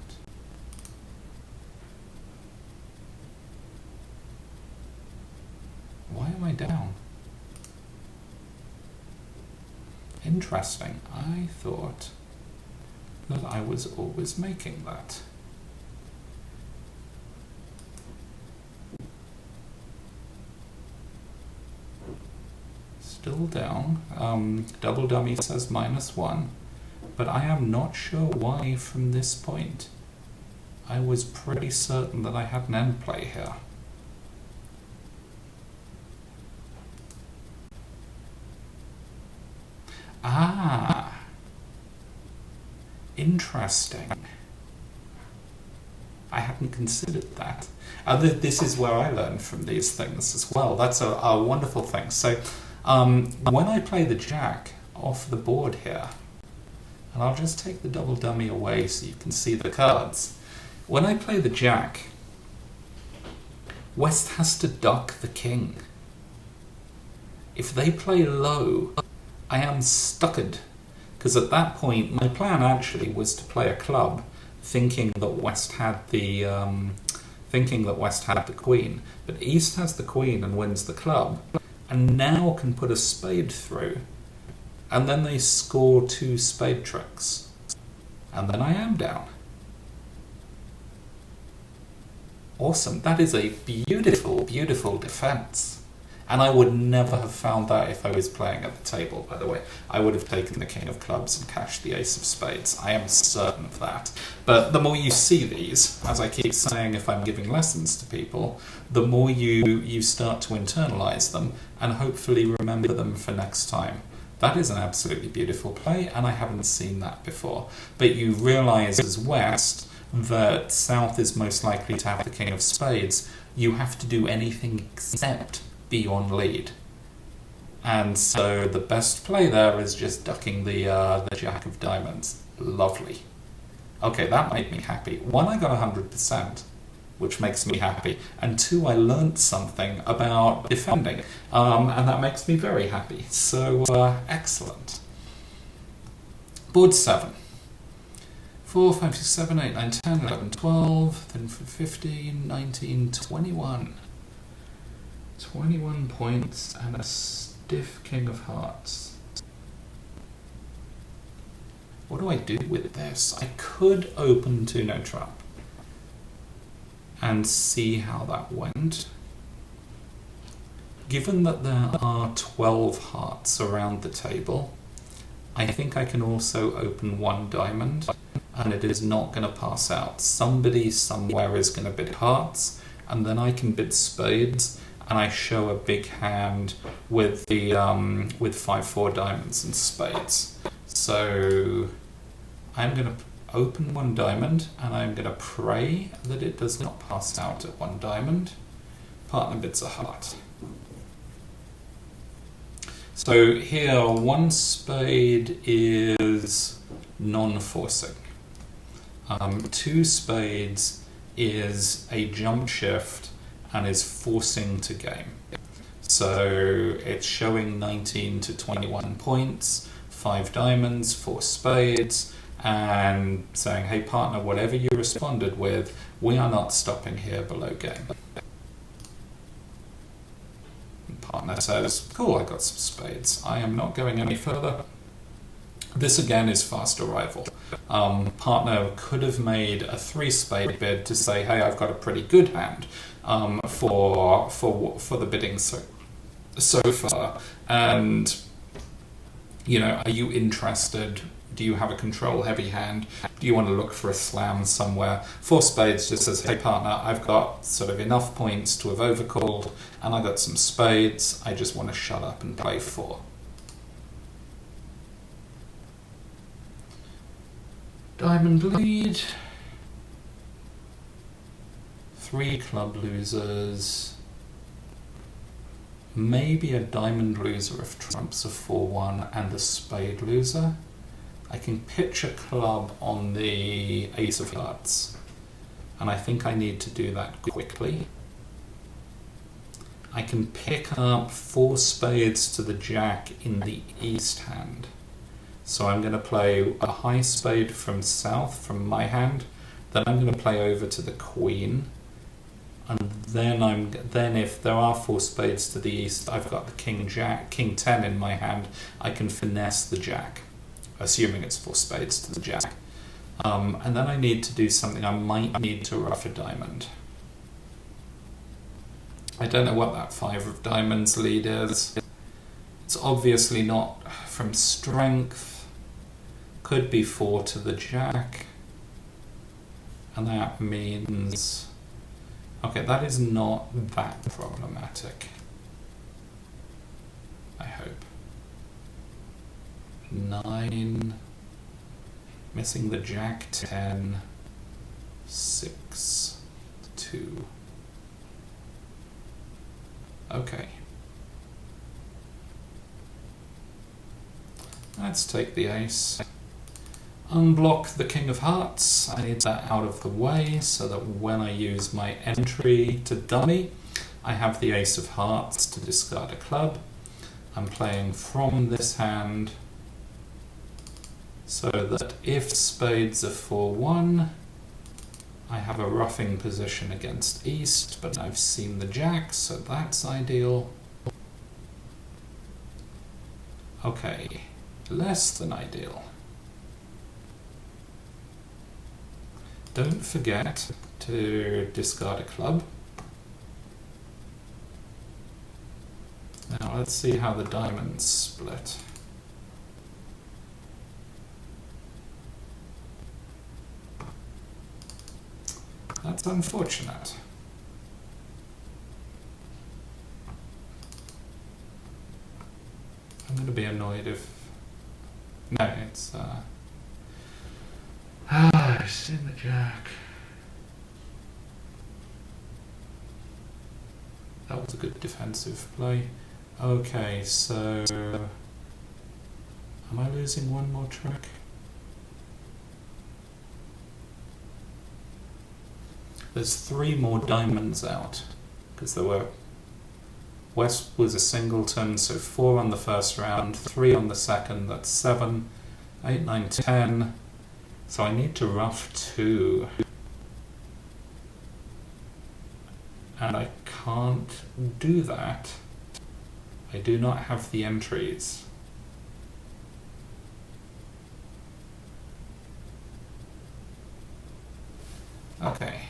Why am I down? Interesting. I thought that I was always making that. Still down. Double dummy says -1, but I am not sure why from this point. I was pretty certain that I had an end play here. Ah, interesting. I hadn't considered that. This is where I learn from these things as well. That's a wonderful thing. So when I play the jack off the board here, and I'll just take the double dummy away so you can see the cards. When I play the jack, West has to duck the king. If they play low, I am stucked, because at that point my plan actually was to play a club, thinking that West had the queen, but East has the queen and wins the club, and now can put a spade through, and then they score 2 spade tricks, and then I am down. Awesome! That is a beautiful, beautiful defense. And I would never have found that if I was playing at the table, by the way. I would have taken the king of clubs and cashed the ace of spades. I am certain of that. But the more you see these, as I keep saying if I'm giving lessons to people, the more you start to internalize them and hopefully remember them for next time. That is an absolutely beautiful play, and I haven't seen that before. But you realize as West that South is most likely to have the king of spades. You have to do anything except be on lead. And so the best play there is just ducking the jack of diamonds. Lovely. Okay, that made me happy. One, I got 100%, which makes me happy. And two, I learnt something about defending, and that makes me very happy. So, excellent. Board 7. 4, 5, 6, 7, 8, 9, 10, 11, 12, then 15, 19, 21. 21 points and a stiff king of hearts. What do I do with this? I could open to no trap and see how that went. Given that there are 12 hearts around the table, I think I can also open one diamond, and it is not going to pass out. Somebody somewhere is going to bid hearts, and then I can bid spades, and I show a big hand with the with 5-4 diamonds and spades. So I'm going to open one diamond, and I'm going to pray that it does not pass out at one diamond. Partner bids a heart. So here, one spade is non-forcing. 2 spades is a jump shift and is forcing to game. So it's showing 19 to 21 points, 5 diamonds, 4 spades, and saying, hey partner, whatever you responded with, we are not stopping here below game. Partner says, cool, I got some spades. I am not going any further. This again is fast arrival. Partner could have made a 3-spade bid to say, hey, I've got a pretty good hand for the bidding so far. And, are you interested? Do you have a control heavy hand? Do you want to look for a slam somewhere? 4 spades just says, hey partner, I've got sort of enough points to have overcalled, and I got some spades. I just want to shut up and play 4. Diamond lead. 3 club losers. Maybe a diamond loser if trumps a 4-1 and a spade loser. I can pitch a club on the ace of hearts, and I think I need to do that quickly. I can pick up 4 spades to the jack in the east hand. So I'm going to play a high spade from south, from my hand, then I'm going to play over to the queen, and then if there are 4 spades to the east, I've got the king 10 in my hand, I can finesse the jack, assuming it's 4 spades to the jack. And then I need to do something. I might need to ruff a diamond. I don't know what that 5 of diamonds lead is. It's obviously not from strength. Could be 4 to the jack. And that means... Okay, that is not that problematic. I hope. 9, missing the jack 10, 6, 2. Okay. Let's take the ace. Unblock the king of hearts. I need that out of the way so that when I use my entry to dummy, I have the ace of hearts to discard a club. I'm playing from this hand so that if spades are 4-1, I have a roughing position against east, but I've seen the jack, so that's ideal. Okay, less than ideal. Don't forget to discard a club. Now let's see how the diamonds split. That's unfortunate. I'm going to be annoyed if... No, it's... I've seen the jack. That was a good defensive play. Okay, so am I losing one more trick? There's 3 more diamonds out because there were. West was a singleton, so 4 on the first round, 3 on the second. That's 7, 8, 9, 10. So I need to ruff 2. And I can't do that. I do not have the entries. Okay.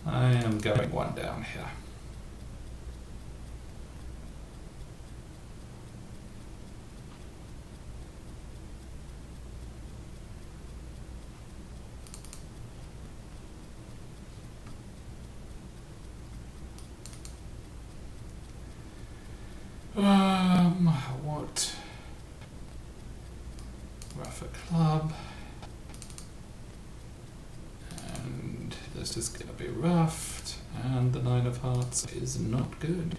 I am going 1 down here. What? Rough a club. And this is going to be roughed. And the 9 of hearts is not good.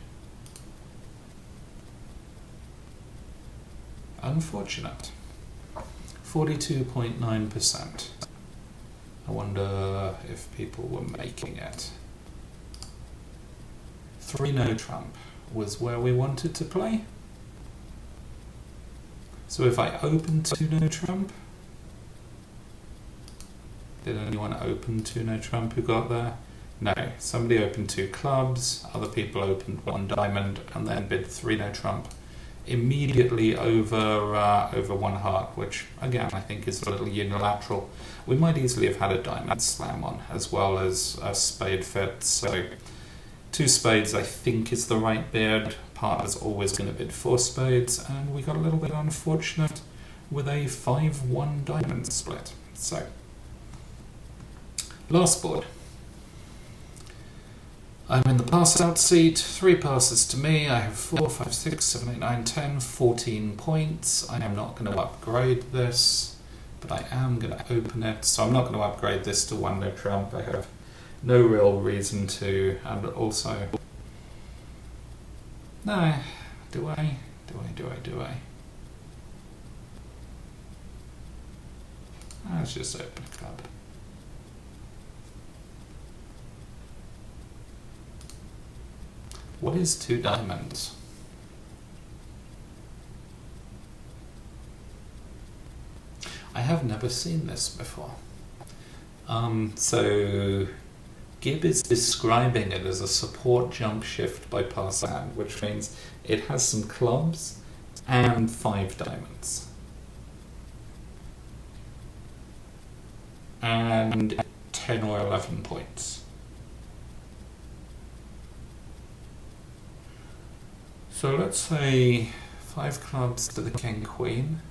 Unfortunate. 42.9%. I wonder if people were making it. 3 no trump was where we wanted to play. So if I open 2 no trump, did anyone open 2 no trump who got there? No, somebody opened 2 clubs, other people opened 1 diamond, and then bid 3 no trump immediately over 1 heart, which again I think is a little unilateral. We might easily have had a diamond slam on as well as a spade fit, so 2 spades I think is the right bid. Partner's always going to bid 4 spades, and we got a little bit unfortunate with a 5-1 diamond split. So, last board. I'm in the pass out seat, 3 passes to me. I have 4, 5, 6, 7, 8, 9, 10, 14 points. I am not going to upgrade this, but I am going to open it. So I'm not going to upgrade this to 1 no trump. I have no real reason to, and also, no, do I? Let's just open a club. What is 2 diamonds? I have never seen this before. So Gibb is describing it as a support jump shift by pass hand, which means it has some clubs and 5 diamonds. And 10 or 11 points. So let's say 5 clubs to the king queen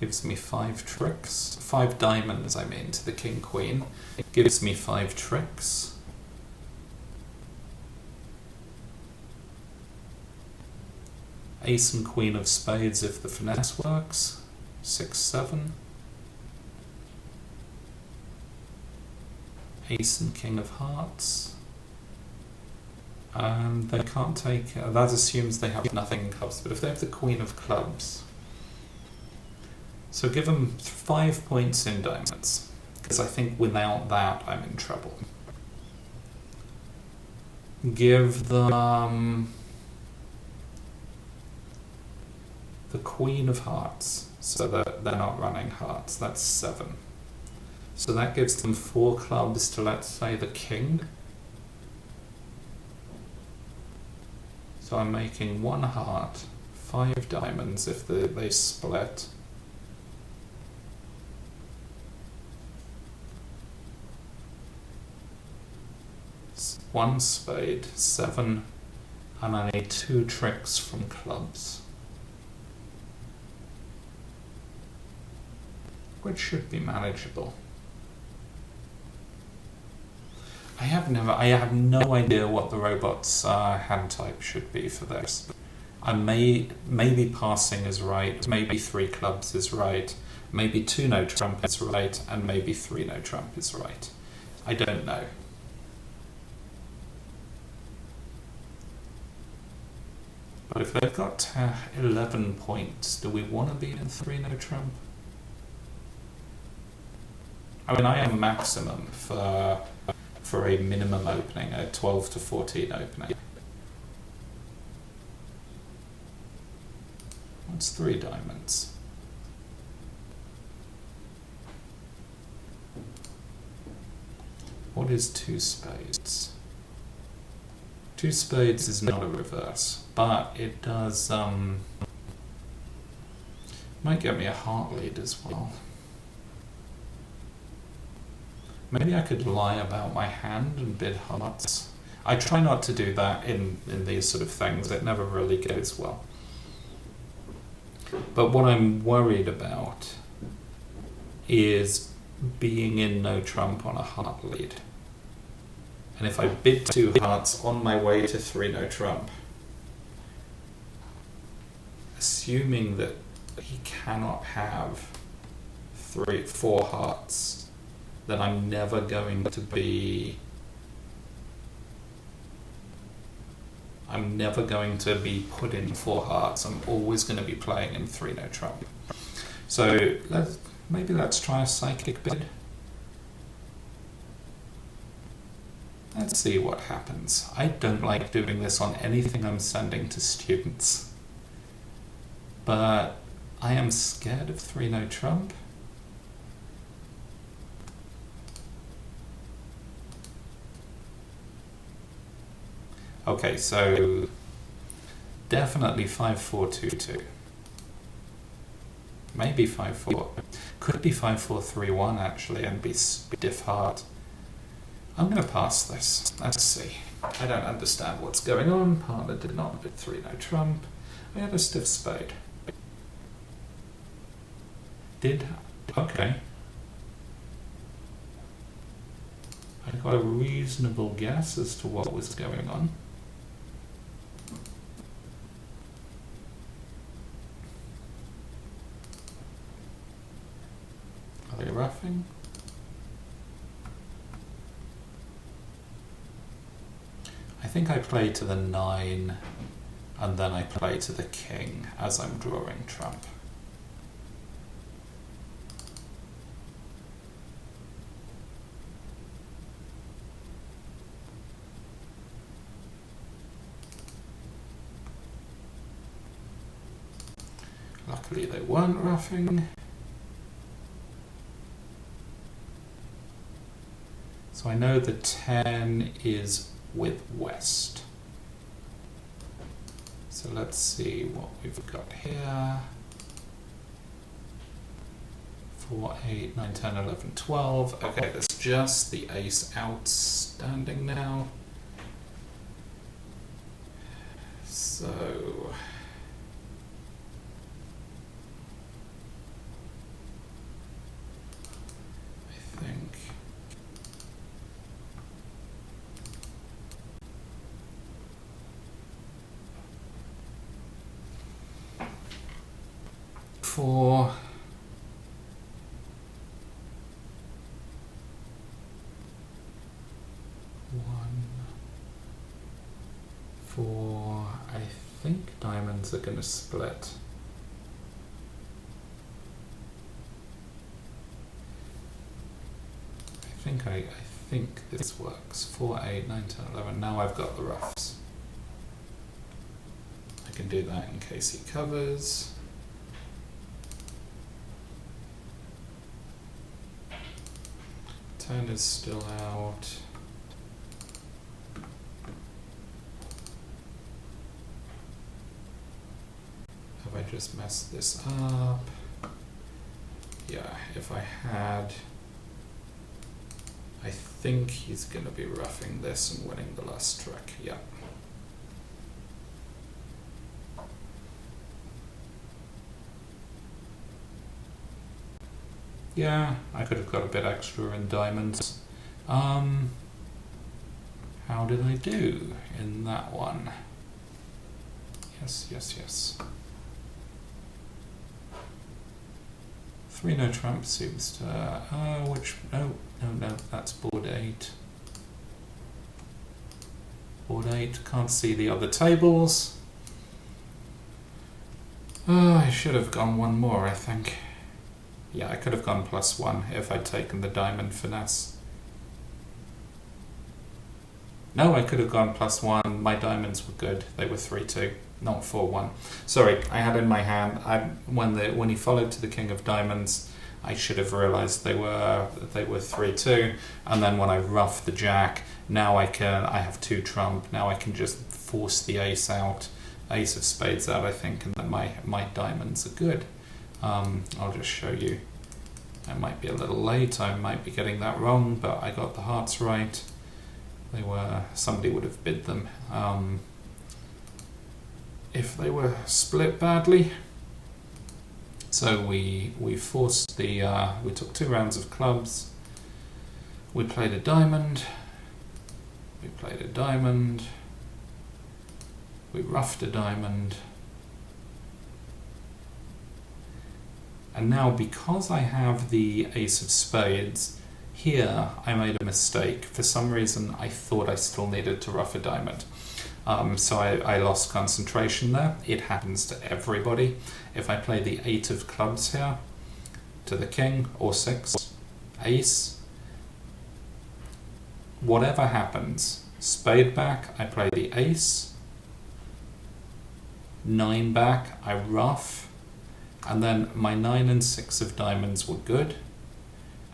gives me 5 tricks. 5 diamonds, I mean, to the king queen gives me 5 tricks. Ace and queen of spades if the finesse works. 6, 7. Ace and king of hearts. They can't take, that assumes they have nothing in clubs, but if they have the queen of clubs, so give them 5 points in diamonds, because I think without that I'm in trouble. Give them the queen of hearts, so that they're not running hearts, that's 7. So that gives them 4 clubs to, let's say, the king. So I'm making 1 heart, 5 diamonds if they split. One spade, 7, and I need 2 tricks from clubs. Which should be manageable. I have no idea what the robot's hand type should be for this. Maybe passing is right, maybe 3 clubs is right, maybe 2 no trump is right, and maybe 3 no trump is right. I don't know. But if they've got 11 points, do we want to be in 3-no trump? I mean, I am maximum for a minimum opening, a 12 to 14 opening. What's 3 diamonds? What is 2 spades? 2 spades is not a reverse, but it does, might get me a heart lead as well. Maybe I could lie about my hand and bid hearts. I try not to do that in these sort of things. It never really goes well. But what I'm worried about is being in no trump on a heart lead. And if I bid 2 hearts on my way to 3-no trump, assuming that he cannot have 4 hearts, then I'm never going to be put in 4 hearts. I'm always going to be playing in 3-no trump. So let's try a psychic bid. Let's see what happens. I don't like doing this on anything I'm sending to students, but I am scared of 3-no trump. Okay, so definitely 5-4-2-2. Maybe 5-4. Could be 5-4-3-1 actually, and be stiff heart. I'm going to pass this. Let's see. I don't understand what's going on. Partner did not bid 3-no trump. I had a stiff spade. Okay. I got a reasonable guess as to what was going on. Are they roughing? I think I play to the 9 and then I play to the king as I'm drawing trump. Luckily they weren't roughing. So I know the 10 is with West. So let's see what we've got here. 4, 8, 9, 10, 11, 12. Okay, there's just the ace outstanding now. So I think for I think diamonds are going to split. I think this works. 4, 8, 9, 10, 11. Now I've got the roughs. I can do that in case he covers. 10 is still out. Have I just messed this up? Yeah, if I had, I think he's going to be roughing this and winning the last trick. Yeah. Yeah, I could have got a bit extra in diamonds. How did I do in that one? Yes. 3-no trump seems to, no, that's board 8. Board 8, can't see the other tables. Oh, I should have gone one more, I think. Yeah, I could have gone +1 if I'd taken the diamond finesse. No, I could have gone +1. My diamonds were good. They were 3-2, not 4-1. Sorry, I had in my hand. When he followed to the king of diamonds, I should have realised they were 3-2. And then when I ruffed the jack, now I have 2 trump. Now I can just force the ace out, ace of spades out, I think, and then my diamonds are good. I'll just show you. I might be a little late. I might be getting that wrong, but I got the hearts right. Somebody would have bid them if they were split badly. So we forced we took 2 rounds of clubs. We played a diamond. We played a diamond. We ruffed a diamond. And now, because I have the ace of spades, here I made a mistake. For some reason, I thought I still needed to ruff a diamond. So I lost concentration there. It happens to everybody. If I play the 8 of clubs here, to the king, or 6, ace, whatever happens, spade back, I play the ace, 9 back, I ruff, and then my 9 and 6 of diamonds were good,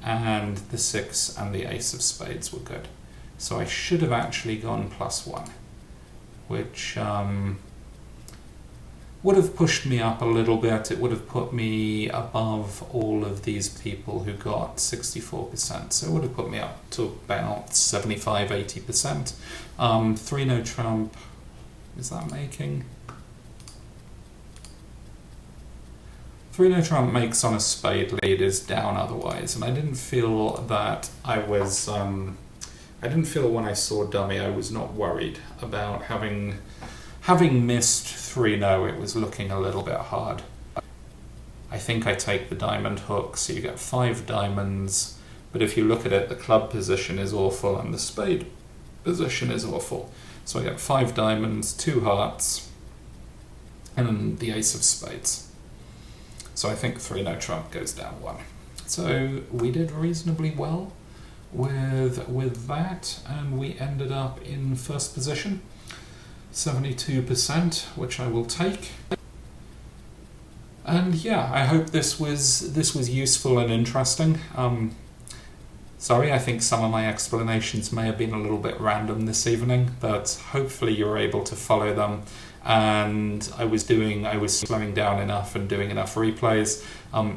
and the 6 and the ace of spades were good. So I should have actually gone +1, which would have pushed me up a little bit. It would have put me above all of these people who got 64%. So it would have put me up to about 75-80%. 3 no trump, is that making? 3 no trump makes on a spade lead is down otherwise, and I didn't feel that I was, I didn't feel when I saw dummy I was not worried about having missed 3 no, it was looking a little bit hard. I think I take the diamond hook, so you get 5 diamonds, but if you look at it, the club position is awful and the spade position is awful. So I get 5 diamonds, 2 hearts, and the ace of spades. So I think 3 no trump goes down 1. So we did reasonably well with that, and we ended up in first position, 72%, which I will take. And yeah, I hope this was useful and interesting. Sorry, I think some of my explanations may have been a little bit random this evening, but hopefully you were able to follow them. And I was slowing down enough and doing enough replays.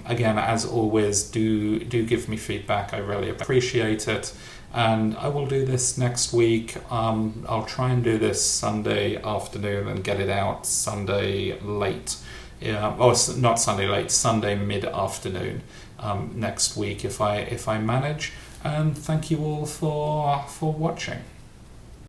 Again, as always, do give me feedback. I really appreciate it. And I will do this next week. I'll try and do this Sunday afternoon and get it out Sunday late. Not Sunday late, Sunday mid-afternoon next week if I manage. And thank you all for watching.